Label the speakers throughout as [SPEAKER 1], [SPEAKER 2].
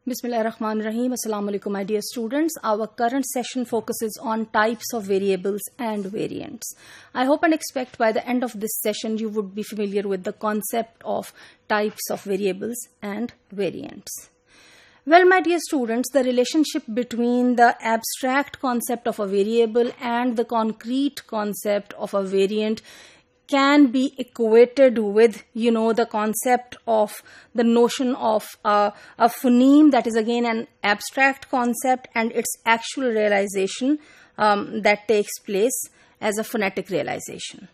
[SPEAKER 1] Bismillahirrahmanirrahim. Assalamu alaikum, my dear students. Our current session focuses on types of variables and variants. I hope and expect by the end of this session you would be familiar with the concept of types of variables and variants. Well, my dear students, the relationship between the abstract concept of a variable and the concrete concept of a variant can be equated with, the concept of the notion of a phoneme, that is again an abstract concept, and its actual realization that takes place as a phonetic realization.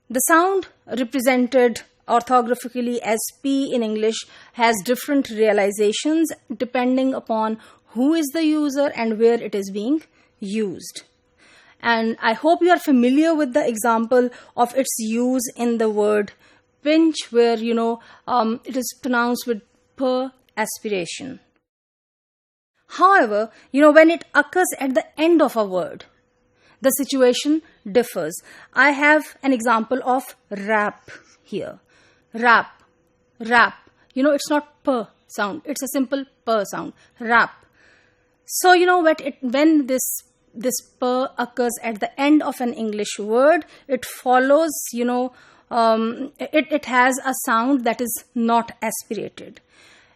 [SPEAKER 1] The sound represented orthographically as P in English has different realizations depending upon who is the user and where it is being used. And I hope you are familiar with the example of its use in the word pinch, where, it is pronounced with per aspiration. However, when it occurs at the end of a word, the situation differs. I have an example of rap here. Rap. It's not per sound. It's a simple per sound. Rap. So, when this per occurs at the end of an English word, it follows, it has a sound that is not aspirated.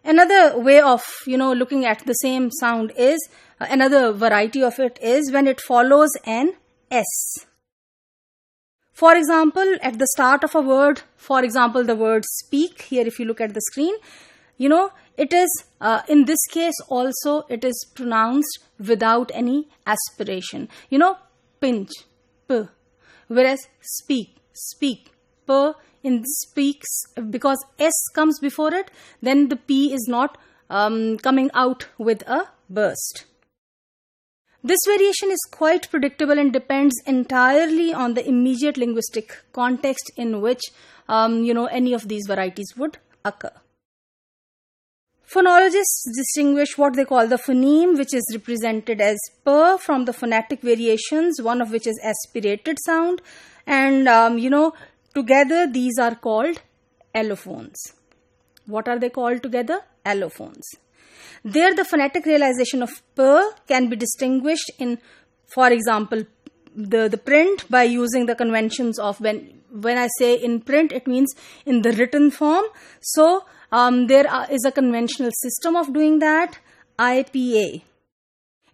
[SPEAKER 1] Another way of, looking at the same sound is, another variety of it is when it follows an S. For example, at the start of a word, for example, the word speak, here if you look at the screen, it is, in this case also, it is pronounced without any aspiration. Pinch, p. Whereas speak, p. In speaks, because S comes before it, then the P is not coming out with a burst. This variation is quite predictable and depends entirely on the immediate linguistic context in which, any of these varieties would occur. Phonologists distinguish what they call the phoneme, which is represented as per, from the phonetic variations, one of which is aspirated sound, and together these are called allophones. What are they called together? Allophones. There, the phonetic realization of per can be distinguished in, for example, the print by using the conventions of when I say in print, it means in the written form. So there is a conventional system of doing that. IPA,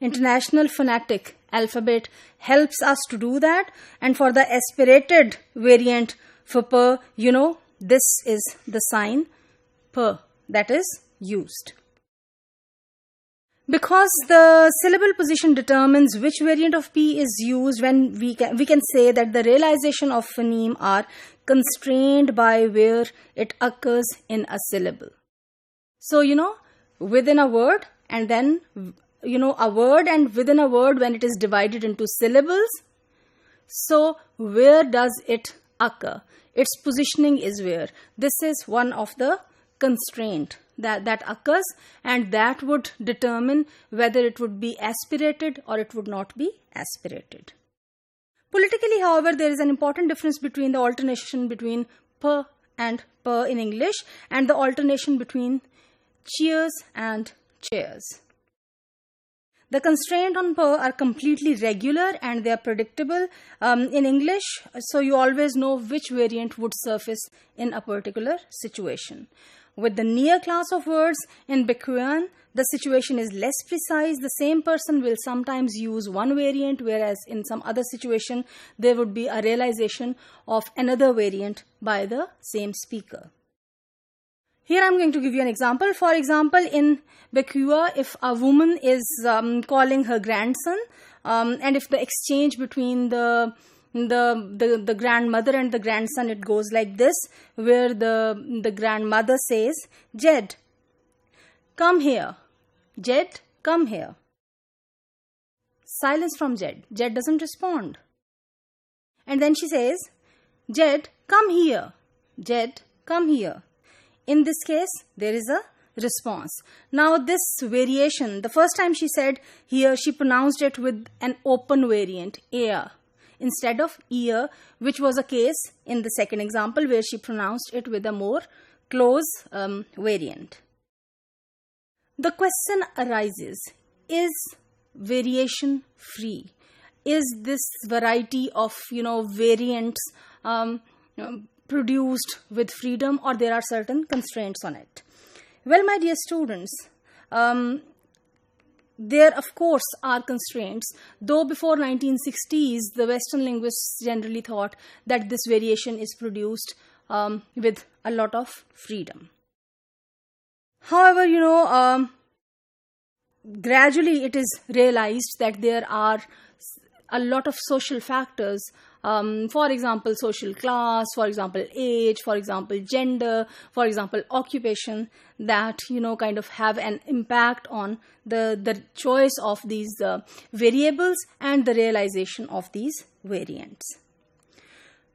[SPEAKER 1] International Phonetic Alphabet, helps us to do that. And for the aspirated variant for per, this is the sign per that is used. Because the syllable position determines which variant of P is used, when we can say that the realization of phoneme are constrained by where it occurs in a syllable. So, within a word, and then, a word, and within a word when it is divided into syllables. So, where does it occur? Its positioning is where. This is one of the constraint that occurs, and that would determine whether it would be aspirated or it would not be aspirated. Politically, however, there is an important difference between the alternation between per and per in English and the alternation between cheers and chairs. The constraints on per are completely regular and they are predictable in English, so you always know which variant would surface in a particular situation. With the near class of words in Bequean, the situation is less precise. The same person will sometimes use one variant, whereas in some other situation, there would be a realization of another variant by the same speaker. Here I'm going to give you an example. For example, in Bequia, if a woman is calling her grandson, and if the exchange between the grandmother and the grandson, it goes like this, where the grandmother says, Jed, come here. Jed, come here. Silence from Jed. Jed doesn't respond. And then she says, Jed, come here. Jed, come here. In this case, there is a response. Now this variation, the first time she said here, she pronounced it with an open variant, ear, instead of ear, which was a case in the second example where she pronounced it with a more close variant. The question arises, is variation free? Is this variety of, variants produced with freedom, or there are certain constraints on it? Well, my dear students, there of course are constraints, though before 1960s the Western linguists generally thought that this variation is produced with a lot of freedom. However, gradually it is realized that there are a lot of social factors, for example, social class, for example, age, for example, gender, for example, occupation, that, kind of have an impact on the choice of these variables and the realization of these variants.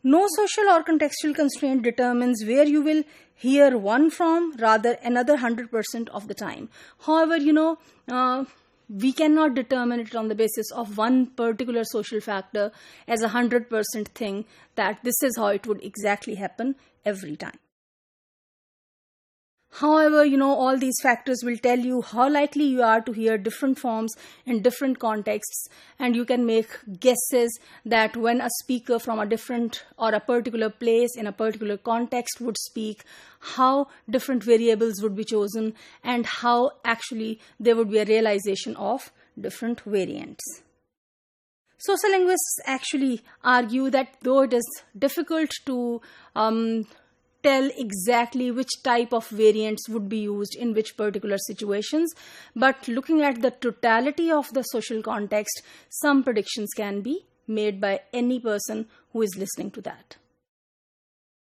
[SPEAKER 1] No social or contextual constraint determines where you will hear one from, rather another 100% of the time. However, we cannot determine it on the basis of one particular social factor as a 100% thing, that this is how it would exactly happen every time. However, all these factors will tell you how likely you are to hear different forms in different contexts, and you can make guesses that when a speaker from a different or a particular place in a particular context would speak, how different variables would be chosen and how actually there would be a realization of different variants. Sociolinguists actually argue that though it is difficult to tell exactly which type of variants would be used in which particular situations, but looking at the totality of the social context, some predictions can be made by any person who is listening to that.